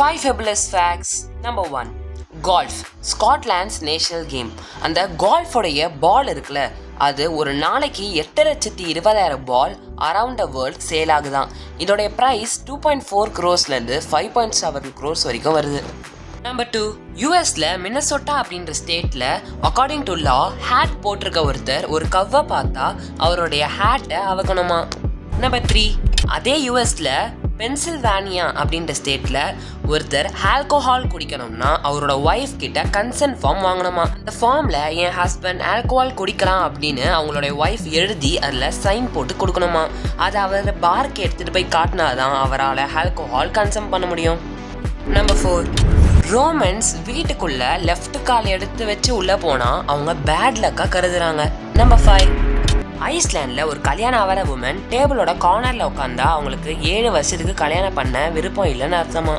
5 fabulous facts. Number 1. Golf. Scotland's national game. அந்த கோல்ஃபோடைய ball இருக்குல்ல, அது ஒரு நாளைக்கு 8,20,000 ball around the world sale ஆகுதான். இதோடைய ப்ரைஸ் 2.4 crores-லேருந்து 5.7 crores வரைக்கும் வருது. நம்பர் 2. யூஎஸ்ல மினசோட்டா அப்படின்ற ஸ்டேட்ல அக்கார்டிங் டு லா ஹேட் போட்டிருக்க ஒருத்தர் ஒரு கவ்வை பார்த்தா அவருடைய ஹேட்டை அவக்கணுமா. நம்பர் 3. அதே யூஎஸ்ல பென்சில்வேனியா அப்படின்ற ஸ்டேட்ல ஒருத்தர் ஆல்கோஹால் குடிக்கணும்னா அவரோட ஒய்ஃப் கிட்ட கன்சென்ட் ஃபார்ம் வாங்கணுமா. அந்த ஃபார்ம்ல என் ஹஸ்பண்ட் ஆல்கோஹால் குடிக்கலாம் அப்படின்னு அவங்களுடைய ஒய்ஃப் எழுதி அதில் சைன் போட்டு கொடுக்கணுமா. அதை அவர் பார்க்கு எடுத்துட்டு போய் காட்டினாதான் அவரால் ஆல்கோஹால் கன்சம் பண்ண முடியும். நம்பர் 4. ரோமன்ஸ் வீட்டுக்குள்ள லெஃப்ட் கால் எடுத்து வச்சு உள்ள போனா அவங்க பேட் லக்கா கருதுறாங்க. நம்பர் 5. ஐஸ்லாண்டில் ஒரு கல்யாணம் ஆகிற உமன் டேபிளோட கார்னரில் உட்காந்தா அவங்களுக்கு 7 வருஷத்துக்கு கல்யாணம் பண்ண விருப்பம் இல்லைன்னு அர்த்தமா.